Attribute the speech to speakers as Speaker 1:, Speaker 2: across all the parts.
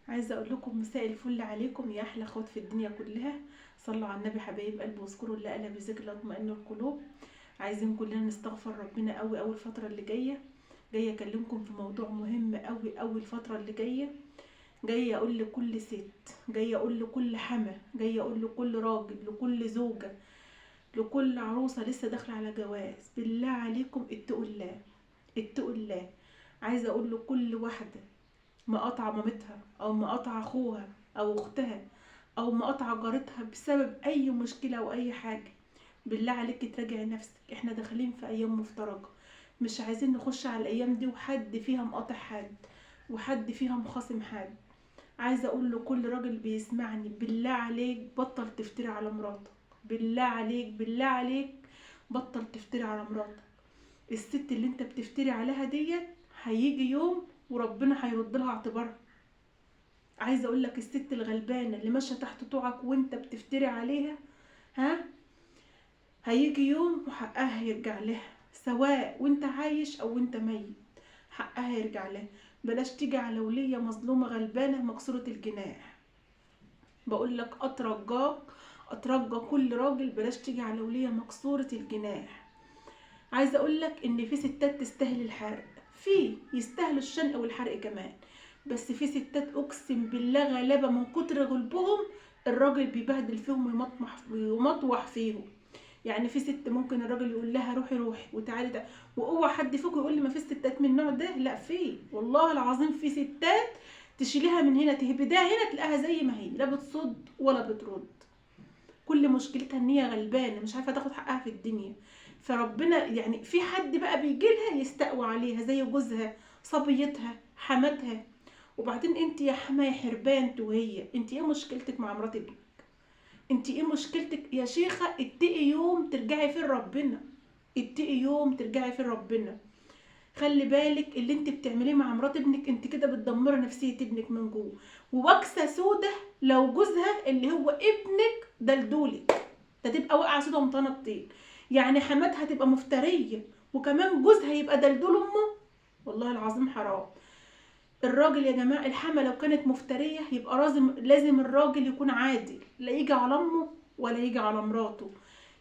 Speaker 1: عايزه اقول لكم مساء الفل عليكم يا احلى اخوات في الدنيا كلها. صلوا على النبي حبايب قلبي واذكروا الله الا بذكر لا تطمئن القلوب. عايزين كلنا نستغفر ربنا قوي قوي الفتره اللي جايه اكلمكم في موضوع مهم قوي قوي الفتره اللي جايه اقول لكل ست، جايه اقول لكل حما، جايه اقول لكل راجل، لكل زوجه، لكل عروسه لسه داخله على جواز. بالله عليكم اتقوا الله، اتقوا الله. عايزه اقول لكل واحده مقاطعة مامتها أو مقاطعة أخوها أو أختها أو مقاطعة جارتها بسبب أي مشكلة أو أي حاجة، بالله عليك تراجعي نفسك. احنا داخلين في أيام مفترجة، مش عايزين نخش على الأيام دي وحد فيها مقاطع حد وحد فيها مخاصم حد. عايزة أقول لكل راجل بيسمعني بالله عليك بطل تفتري على مراتك، بالله عليك بالله عليك بطل تفتري على مراتك. الست اللي انت بتفتري عليها ديت هيجي يوم وربنا هيرد لها اعتبارها. عايزه اقول لك الست الغلبانه اللي ماشيه تحت طوعك وانت بتفتري عليها، ها، هيجي يوم وحقها هيرجع لها، سواء وانت عايش او وانت ميت حقها هيرجع لها. بلاش تيجي على وليه مظلومه غلبانه مكسوره الجناح. بقول لك اترجى كل راجل بلاش تيجي على وليه مكسوره الجناح. عايزه اقول لك ان في ستات تستاهل الحرق، في يستاهلوا الشنق والحرق كمان، بس في ستات اقسم بالله غلابه من كتر غلبهم الراجل بيبهدل فيهم ويمطوح فيهم. يعني في ست ممكن الراجل يقول لها روحي روحي وتعالي تعالي، واوعى حد فيكم يقول لي ما في ستات من النوع ده، لا، في والله العظيم في ستات تشيليها من هنا تهبدها هنا تلاقيها زي ما هي، لا بتصد ولا بترد. كل مشكلتها ان هي غلبانه مش عارفه تاخد حقها في الدنيا. فربنا يعني في حد بقى بيجي لها يستقوى عليها زي جوزها، صبيتها، حماتها. وبعدين انت يا حما يا حربان انت وهي، انت ايه مشكلتك مع مرات ابنك؟ انت ايه مشكلتك يا شيخه؟ اتقي يوم ترجعي فين ربنا، اتقي يوم ترجعي فين ربنا. خلي بالك اللي انت بتعمليه مع مرات ابنك انت كده بتدمري نفسيه ابنك من جوه. ووكسه سوده لو جوزها اللي هو ابنك دلدولك، ده تبقى واقعه سوده ومطانه الطين. يعني حماتها تبقى مفتريه وكمان جوزها يبقى دلدول امه، والله العظيم حرام. الراجل يا جماعه الحما لو كانت مفتريه يبقى لازم الراجل يكون عادل، لا يجي على امه ولا يجي على مراته،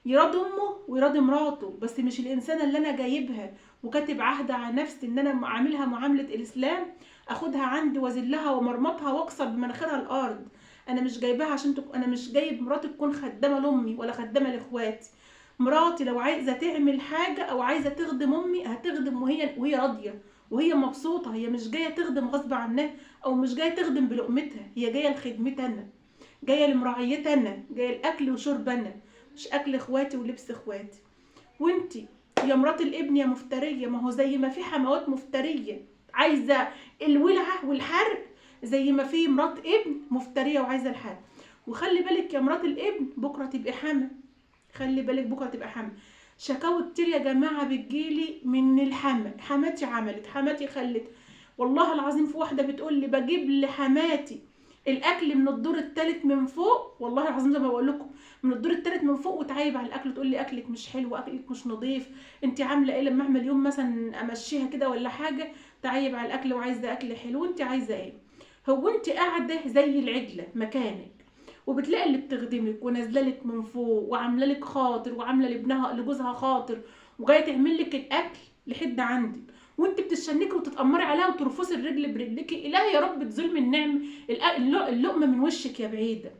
Speaker 1: يراضي امه ويراضي مراته. بس مش الانسانه اللي انا جايبها وكاتب عهد على نفسي ان انا عاملها معامله الاسلام اخدها عندي واذلها ومرمطها واكسر بمناخيرها الارض. انا مش جايباها عشان انا مش جايب مراتي تكون خدامه لامي ولا خدامه لاخواتي. مراتي لو عايزه تعمل حاجه او عايزه تخدم امي هتخدم وهي راضيه وهي مبسوطه. هي مش جايه تخدم غصب عنها او مش جايه تخدم بلقمتها، هي جايه لخدمتي انا، جايه لمراعيتي انا، جايه لاكل وشرب انا، مش اكل اخواتي ولبس اخواتي. وانتي يا مرات الابن يا مفتريه، ما هو زي ما في حموات مفتريه عايزه الولعه والحرق، زي ما في مرات ابن مفتريه وعايزه الحرق. وخلي بالك يا مرات الابن بكره تبقى حما، خلي بالك بكره تبقى حما. شكاوي كتير يا جماعه بتجيلي من الحما، حماتي عملت، حماتي خلت. والله العظيم في واحده بتقول لي بجيب لحماتي الاكل من الدور الثالث من فوق، والله العظيم زي ما بقول لكم، من الدور الثالث من فوق، وتعايب على الاكل تقول لي اكلك مش حلو، اكلك مش نظيف، انت عامله ايه؟ لما اعمل يوم مثلا امشيها كده ولا حاجه تعايب على الاكل وعايزه اكل حلو، انت عايزه ايه؟ هو انت قاعده زي العجله مكانك وبتلاقي اللي بتخدمك ونازله لك من فوق وعامله لك خاطر وعامله لابنها لجوزها خاطر وجايه تعمل لك الاكل لحد عندك، وانت بتتشنكي وتتامري عليها وترفسي الرجل برجلك؟ الهي يا رب تظلمي النعم اللقمه من وشك يا بعيده.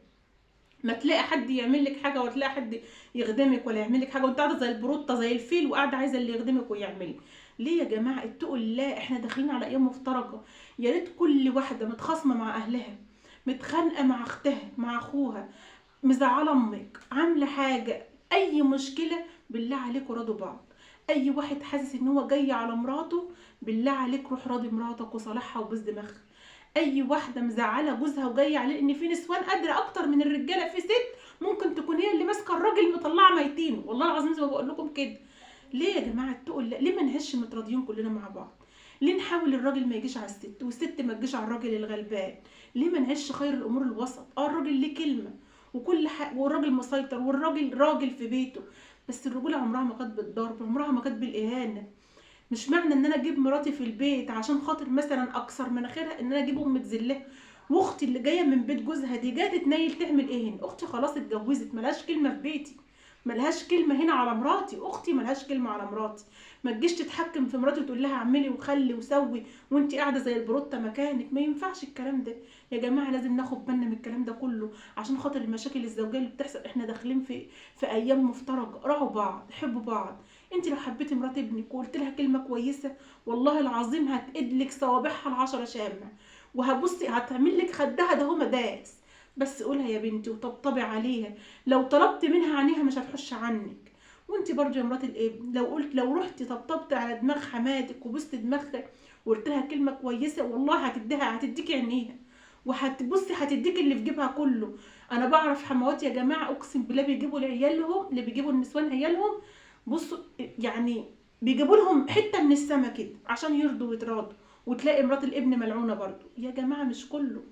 Speaker 1: ما تلاقي حد يعمل لك حاجه ولا تلاقي حد يخدمك ولا يعمل لك حاجه وانت قاعده زي البروطه زي الفيل وقاعده عايزه اللي يخدمك ويعمل. ليه يا جماعه؟ اتقوا الله، احنا داخلين على ايام مفترجه. يا ريت كل واحده متخاصمه مع اهلها، متخانقه مع اختها مع اخوها، مزعله امك، عامله حاجه، اي مشكله، بالله عليكوا راضوا بعض. اي واحد حاسس ان هو جاي على مراته بالله عليك روح راضي مراتك وصالحها وبوس دماغها. اي واحده مزعله جوزها وجايه عليه، ان في نسوان قادره اكتر من الرجاله، في ست ممكن تكون هي اللي ماسكه الراجل مطلعه ميتين، والله العظيم زي ما بقول لكم كده. ليه يا جماعه اتقوا الله؟ ليه ما نعيش متراضيين كلنا مع بعض؟ ليه نحاول الراجل ما يجيش على الست والست ما تجيش على الراجل الغلبان؟ ليه ما نعيش خير الامور الوسط؟ الراجل ليه كلمه وكل حاجه، والراجل مسيطر، والراجل راجل في بيته، بس الرجوله عمرها ما كانت بالضرب، عمرها ما كانت بالاهانه. مش معنى ان انا اجيب مراتي في البيت عشان خاطر مثلا اكسر مناخيرها ان انا اجيب ام تذلها واختي اللي جايه من بيت جوزها دي جايه تتنيل تعمل ايه هنا؟ اختي خلاص اتجوزت، ملهاش كلمه في بيتي، ملهاش كلمه هنا على مراتي، اختي ملهاش كلمه على مراتي. ما تجيش تتحكم في مراتي وتقول لها اعملي وخلي وسوي وانت قاعده زي البروته مكانك، ما ينفعش الكلام ده يا جماعه. لازم ناخد بالنا من الكلام ده كله عشان خاطر المشاكل الزوجيه اللي بتحصل. احنا داخلين في ايام مفترجه، راعوا بعض، حبوا بعض. انت لو حبيتي مرات ابنك وقلت لها كلمه كويسه والله العظيم هتقدلك صوابعها العشرة شامع، وهبصي هتعمل لك خدها ده هو مداس. بس قولها يا بنتي وطبطبي عليها، لو طلبت منها عينيها مش هتحش عنك. وانت برضه يا مرات الابن لو رحتي طبطبت على دماغ حماتك وبست دماغها وقلت لها كلمه كويسه والله هتديكي عينيها، وهتبصي هتديكي اللي في جيبها كله. انا بعرف حموات يا جماعه اقسم بالله بيجيبوا لعيالهم، اللي بيجيبوا النسوان عيالهم، بصوا يعني بيجيبوا لهم حته من السما كده عشان يرضوا ويتراضوا. وتلاقي مرات الابن ملعونه برضو يا جماعه، مش كله.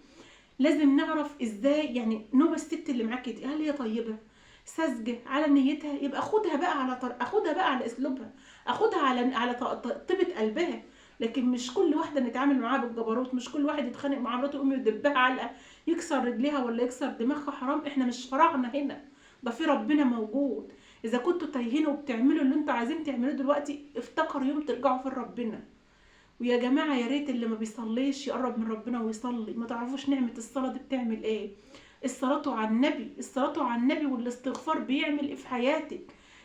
Speaker 1: لازم نعرف ازاي يعني نوبه الست اللي معاكي دي، هل هي طيبه ساذجه على نيتها؟ يبقى خدها بقى اخدها بقى على اسلوبها، اخدها على طيبه قلبها. لكن مش كل واحده نتعامل معاها بالجبروت، مش كل واحد يتخانق مع مراته يقوم يدبها علقه يكسر رجليها ولا يكسر دماغها. حرام، احنا مش فراعنه هنا، ده في ربنا موجود. اذا كنتوا تايهين وبتعملوا اللي انتوا عايزين تعملوه دلوقتي، افتكروا يوم ترجعوا في ربنا. ويا جماعه يا ريت اللي ما بيصليش يقرب من ربنا ويصلي. ما تعرفوش نعمه الصلاه دي بتعمل ايه. الصلاه على النبي، الصلاه على النبي والاستغفار بيعمل ايه في حياتك.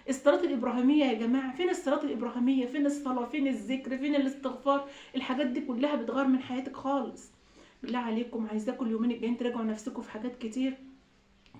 Speaker 1: الصلاه الابراهيميه يا جماعه، فين الصلاه الابراهيميه؟ فين الصلاه؟ فين الذكر؟ فين الاستغفار؟ الحاجات دي كلها بتغير من حياتك خالص. بالله عليكم عايزاكم اليومين الجايين تراجعوا نفسكم في حاجات كتير.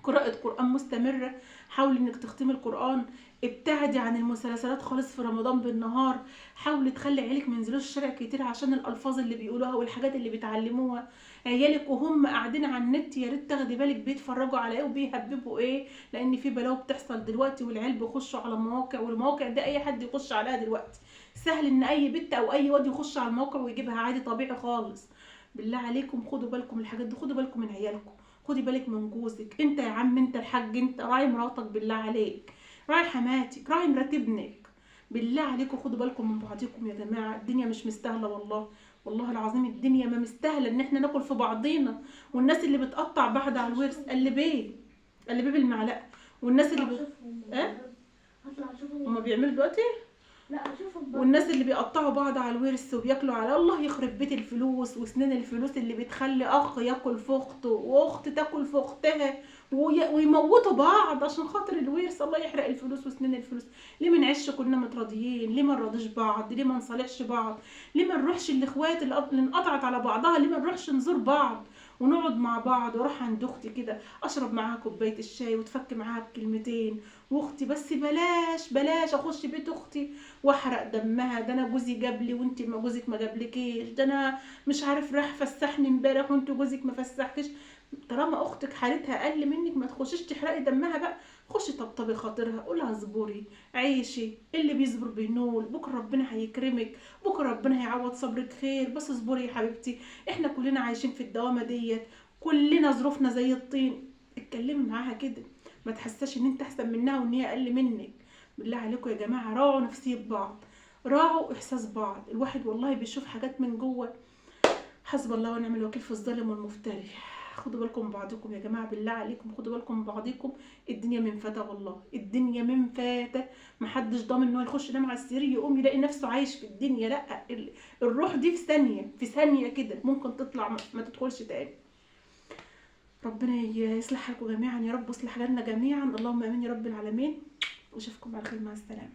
Speaker 1: قراءة قرآن مستمرة، حاولي انك تختمي القرآن. ابتعدي عن المسلسلات خالص في رمضان بالنهار. حاولي تخلي عيالك ما ينزلوش الشارع كتير عشان الالفاظ اللي بيقولوها والحاجات اللي بيتعلموها. عيالك وهم قاعدين على النت يا ريت تاخدي بالك بيتفرجوا على ايه وبيهببوا ايه، لان في بلاوي بتحصل دلوقتي والعيال بيخشوا على مواقع، والمواقع دي اي حد يخش عليها دلوقتي. سهل ان اي بنت او اي واد يخش على الموقع ويجيبها عادي طبيعي خالص. بالله عليكم خدوا بالكم من الحاجات دي، خدوا بالكم من عيالكم، خدي بالك من جوزك. انت يا عم انت الحاج، انت راعي مراتك بالله عليك، راعي حماتك، راعي مرات ابنك. بالله عليكم خدوا بالكم من بعضكم يا جماعه. الدنيا مش مستاهله والله، والله العظيم الدنيا ما مستاهله ان احنا ناكل في بعضينا. والناس اللي بتقطع بعض على الورث قلبيه بالمعلقه. والناس اللي
Speaker 2: هطلع اشوفهم.
Speaker 1: هما بيعملوا دلوقتي.
Speaker 2: لا اشوفهم بقى.
Speaker 1: والناس اللي بيقطعوا بعض على الورث وبياكلوا على الله يخرب بيت الفلوس وسنين الفلوس اللي بتخلي اخ ياكل في اخته واخت تاكل في اختها ويموتوا بعض عشان خاطر الورث. الله يحرق الفلوس وسنين الفلوس. ليه ما نعيش كلنا متراضيين؟ ليه ما نراضيش بعض؟ ليه ما نصالحش بعض؟ ليه ما نروحش الاخوات اللي انقطعت على بعضها، ليه ما نروحش نزور بعض ونقعد مع بعض؟ واروح عند اختي كده اشرب معاها كوبايه الشاي وتفك معاها بكلمتين. واختي بس بلاش اخش بيت اختي واحرق دمها، ده انا جوزي جاب لي وانت ما جوزك ما جابلكيش، ده انا مش عارف راح فسحني امبارح وانت جوزك ما فسحكش. طالما اختك حالتها اقل منك ما تخشيش تحرقي دمها بقى، خشي طبطبي خاطرها، قولها اصبري عيشي، اللي بيصبر بينول. بكره ربنا هيكرمك، بكره ربنا هيعوض صبرك خير، بس اصبري يا حبيبتي. احنا كلنا عايشين في الدوامه ديت، كلنا ظروفنا زي الطين. اتكلمي معاها كده، ما تحسسش ان انت احسن منها وان هي اقل منك. بالله عليكم يا جماعه راعوا نفسيه بعض، راعوا احساس بعض. الواحد والله بيشوف حاجات من جوه. حسب الله ونعم الوكيل في الظالم والمفتري. خدوا بالكم من بعضكم يا جماعه، بالله عليكم خدوا بالكم من بعضكم. الدنيا من فتى والله، الدنيا من فتى. محدش ضامن ان هو يخش ينام على السرير يقوم يلاقي نفسه عايش في الدنيا. لا، الروح دي في ثانيه كده ممكن تطلع ما تدخلش تاني. ربنا يصلح حالكم جميعا يا رب، ويصلح حالنا جميعا، اللهم امين يا رب العالمين. واشوفكم على خير، مع السلامه.